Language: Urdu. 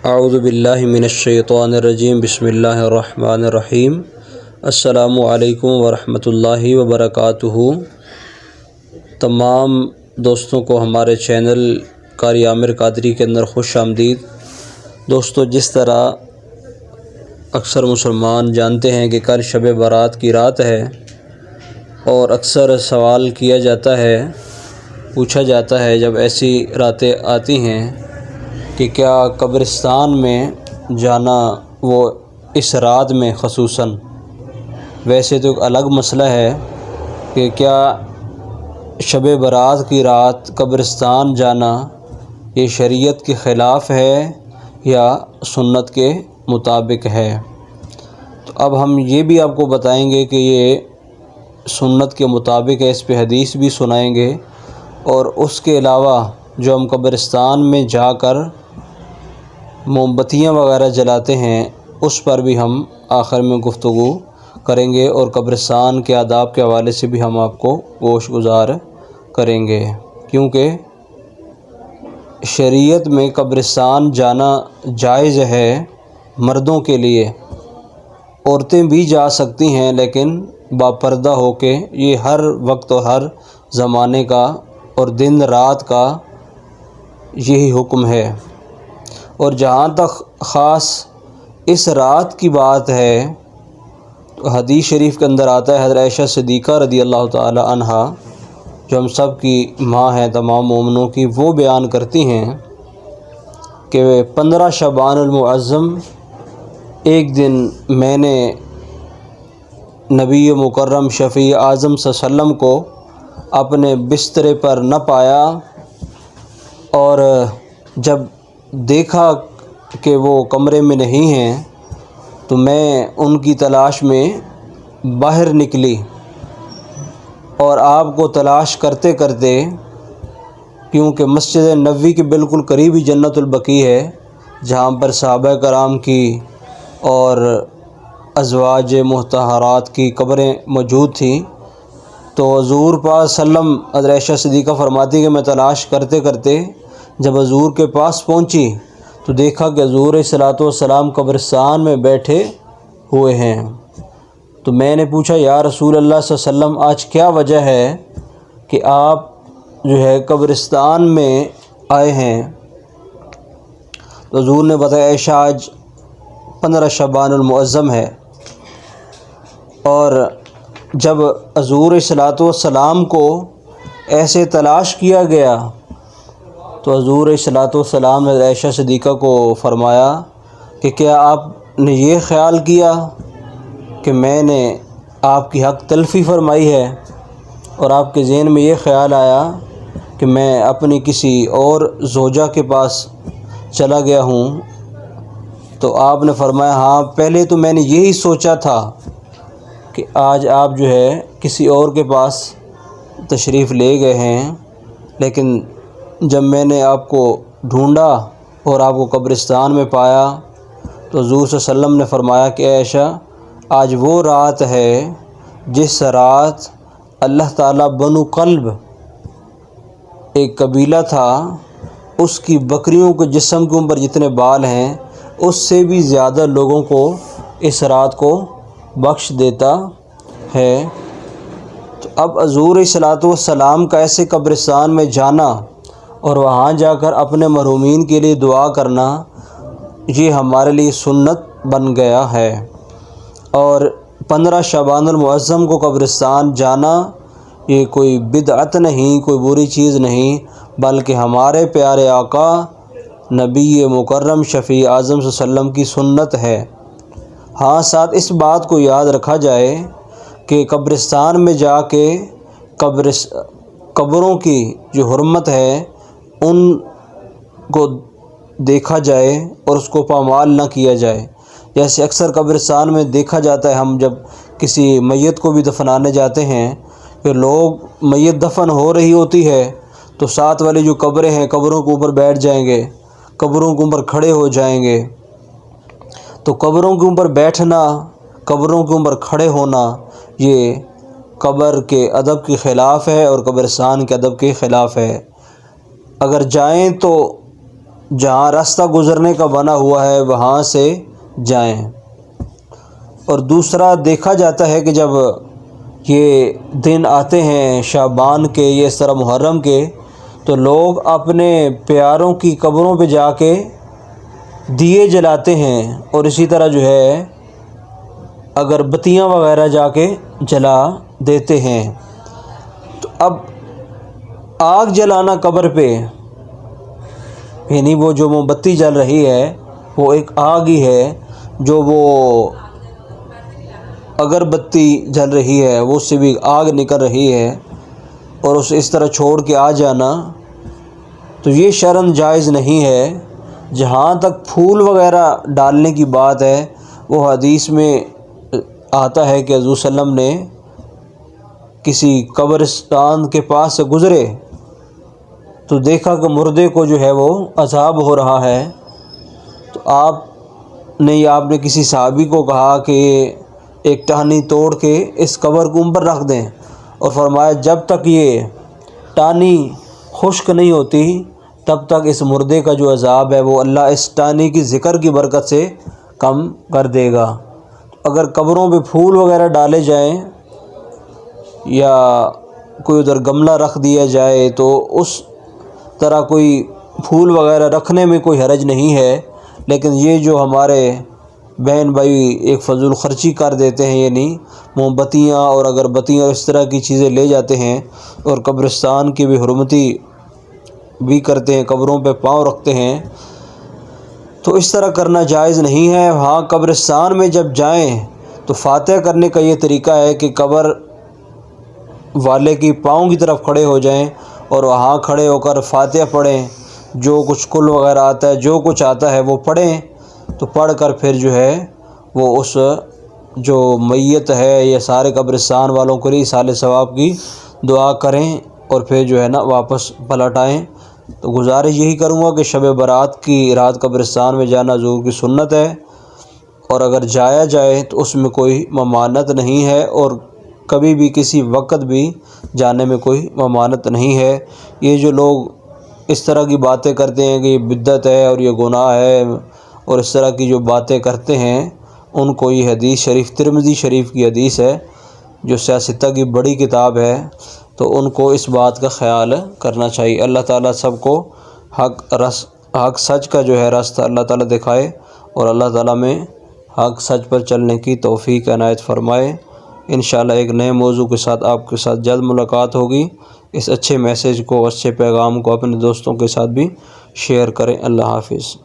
اعوذ باللہ من الشیطان الرجیم بسم اللہ الرحمن الرحیم۔ السلام علیکم ورحمۃ اللہ وبرکاتہ۔ تمام دوستوں کو ہمارے چینل قاری عامر قادری کے اندر خوش آمدید۔ دوستو، جس طرح اکثر مسلمان جانتے ہیں کہ کل شب برات کی رات ہے، اور اکثر سوال کیا جاتا ہے، پوچھا جاتا ہے جب ایسی راتیں آتی ہیں کہ کیا قبرستان میں جانا وہ اس رات میں خصوصاً، ویسے تو ایک الگ مسئلہ ہے کہ کیا شب برات کی رات قبرستان جانا یہ شریعت کے خلاف ہے یا سنت کے مطابق ہے۔ تو اب ہم یہ بھی آپ کو بتائیں گے کہ یہ سنت کے مطابق ہے، اس پہ حدیث بھی سنائیں گے، اور اس کے علاوہ جو ہم قبرستان میں جا کر موم بتیاں وغیرہ جلاتے ہیں اس پر بھی ہم آخر میں گفتگو کریں گے، اور قبرستان کے آداب کے حوالے سے بھی ہم آپ کو گوش گزار کریں گے، کیونکہ شریعت میں قبرستان جانا جائز ہے مردوں کے لیے، عورتیں بھی جا سکتی ہیں لیکن باپردہ ہو کے۔ یہ ہر وقت اور ہر زمانے کا اور دن رات کا یہی حکم ہے۔ اور جہاں تک خاص اس رات کی بات ہے تو حدیث شریف کے اندر آتا ہے، حضرت عائشہ صدیقہ رضی اللہ تعالی عنہا جو ہم سب کی ماں ہیں تمام مومنوں کی، وہ بیان کرتی ہیں کہ 15 شعبان المعظم ایک دن میں نے نبی مکرم شفیع اعظم صلی اللہ علیہ وسلم کو اپنے بسترے پر نہ پایا، اور جب دیکھا کہ وہ کمرے میں نہیں ہیں تو میں ان کی تلاش میں باہر نکلی، اور آپ کو تلاش کرتے کرتے، کیونکہ مسجد نبوی کے بالکل قریب ہی جنت البقیع ہے جہاں پر صحابہ کرام کی اور ازواج مطہرات کی قبریں موجود تھیں، تو حضور پاک صلی اللہ علیہ وسلم، حضرت عائشہ صدیقہ فرماتی کہ میں تلاش کرتے کرتے جب حضور کے پاس پہنچی تو دیکھا کہ حضور صلوات والسلام قبرستان میں بیٹھے ہوئے ہیں۔ تو میں نے پوچھا، یا رسول اللہ صلی اللہ علیہ وسلم، آج کیا وجہ ہے کہ آپ جو ہے قبرستان میں آئے ہیں؟ تو حضور نے بتایا، عائشہ آج 15 شعبان المعظم ہے، اور جب حضور صلوات والسلام کو ایسے تلاش کیا گیا تو حضور صلوات والسلام نے عائشہ صدیقہ کو فرمایا کہ کیا آپ نے یہ خیال کیا کہ میں نے آپ کی حق تلفی فرمائی ہے، اور آپ کے ذہن میں یہ خیال آیا کہ میں اپنی کسی اور زوجہ کے پاس چلا گیا ہوں؟ تو آپ نے فرمایا، ہاں، پہلے تو میں نے یہی سوچا تھا کہ آج آپ جو ہے کسی اور کے پاس تشریف لے گئے ہیں، لیکن جب میں نے آپ کو ڈھونڈا اور آپ کو قبرستان میں پایا تو حضور صلی اللہ علیہ وسلم نے فرمایا کہ عائشہ، آج وہ رات ہے جس رات اللہ تعالیٰ بنو قلب ایک قبیلہ تھا، اس کی بکریوں کے جسم کے اوپر جتنے بال ہیں اس سے بھی زیادہ لوگوں کو اس رات کو بخش دیتا ہے۔ تو اب حضور صلوات والسلام کا ایسے قبرستان میں جانا اور وہاں جا کر اپنے مرحومین کے لیے دعا کرنا، یہ ہمارے لیے سنت بن گیا ہے۔ اور 15 شعبان المعظم کو قبرستان جانا یہ کوئی بدعت نہیں، کوئی بری چیز نہیں، بلکہ ہمارے پیارے آقا نبی مکرم شفیع اعظم صلی اللہ علیہ وسلم کی سنت ہے۔ ہاں، ساتھ اس بات کو یاد رکھا جائے کہ قبرستان میں جا کے قبروں کی جو حرمت ہے ان کو دیکھا جائے اور اس کو پامال نہ کیا جائے۔ جیسے اکثر قبرستان میں دیکھا جاتا ہے، ہم جب کسی میت کو بھی دفنانے جاتے ہیں کہ لوگ، میت دفن ہو رہی ہوتی ہے تو ساتھ والی جو قبریں ہیں قبروں کے اوپر بیٹھ جائیں گے، قبروں کے اوپر کھڑے ہو جائیں گے۔ تو قبروں کے اوپر بیٹھنا، قبروں کے اوپر کھڑے ہونا، یہ قبر کے ادب کے خلاف ہے اور قبرستان کے ادب کے خلاف ہے۔ اگر جائیں تو جہاں راستہ گزرنے کا بنا ہوا ہے وہاں سے جائیں۔ اور دوسرا دیکھا جاتا ہے کہ جب یہ دن آتے ہیں شعبان کے یا اس طرح محرم کے، تو لوگ اپنے پیاروں کی قبروں پہ جا کے دیے جلاتے ہیں، اور اسی طرح جو ہے اگربتیاں وغیرہ جا کے جلا دیتے ہیں۔ تو اب آگ جلانا قبر پہ، یعنی وہ جو موم بتی جل رہی ہے وہ ایک آگ ہی ہے، جو وہ اگربتی جل رہی ہے وہ اس سے بھی آگ نکل رہی ہے، اور اسے اس طرح چھوڑ کے آ جانا تو یہ شرعاً جائز نہیں ہے۔ جہاں تک پھول وغیرہ ڈالنے کی بات ہے، وہ حدیث میں آتا ہے کہ حضور صلی اللہ علیہ وسلم نے کسی قبرستان کے پاس سے گزرے تو دیکھا کہ مردے کو جو ہے وہ عذاب ہو رہا ہے، تو آپ نے کسی صحابی کو کہا کہ ایک ٹہنی توڑ کے اس قبر کو اوپر رکھ دیں، اور فرمایا جب تک یہ ٹہنی خشک نہیں ہوتی تب تک اس مردے کا جو عذاب ہے وہ اللہ اس ٹہنی کی ذکر کی برکت سے کم کر دے گا۔ اگر قبروں پہ پھول وغیرہ ڈالے جائیں یا کوئی ادھر گملہ رکھ دیا جائے تو اس طرح کوئی پھول وغیرہ رکھنے میں کوئی حرج نہیں ہے، لیکن یہ جو ہمارے بہن بھائی ایک فضول خرچی کر دیتے ہیں، یعنی موم بتیاں اور اگربتیاں اور اس طرح کی چیزیں لے جاتے ہیں اور قبرستان کی بھی حرمتی بھی کرتے ہیں، قبروں پہ پاؤں رکھتے ہیں، تو اس طرح کرنا جائز نہیں ہے۔ ہاں قبرستان میں جب جائیں تو فاتحہ کرنے کا یہ طریقہ ہے کہ قبر والے کی پاؤں کی طرف کھڑے ہو جائیں اور وہاں کھڑے ہو کر فاتحہ پڑھیں، جو کچھ کل وغیرہ آتا ہے جو کچھ آتا ہے وہ پڑھیں، تو پڑھ کر پھر جو ہے وہ اس جو میت ہے یا سارے قبرستان والوں کے لیے ایصال ثواب کی دعا کریں اور پھر جو ہے نا واپس پلٹ آئیں۔ تو گزارش یہی کروں گا کہ شب برات کی رات قبرستان میں جانا حضور کی سنت ہے، اور اگر جایا جائے تو اس میں کوئی ممانعت نہیں ہے، اور کبھی بھی کسی وقت بھی جانے میں کوئی ممانعت نہیں ہے۔ یہ جو لوگ اس طرح کی باتیں کرتے ہیں کہ یہ بدعت ہے اور یہ گناہ ہے اور اس طرح کی جو باتیں کرتے ہیں، ان کو یہ حدیث شریف ترمذی شریف کی حدیث ہے جو سیاستہ کی بڑی کتاب ہے، تو ان کو اس بات کا خیال کرنا چاہیے۔ اللہ تعالیٰ سب کو حق سچ کا جو ہے راستہ اللہ تعالیٰ دکھائے، اور اللہ تعالیٰ میں حق سچ پر چلنے کی توفیق عنایت فرمائے۔ انشاءاللہ ایک نئے موضوع کے ساتھ آپ کے ساتھ جلد ملاقات ہوگی۔ اس اچھے میسیج کو، اچھے پیغام کو اپنے دوستوں کے ساتھ بھی شیئر کریں۔ اللہ حافظ۔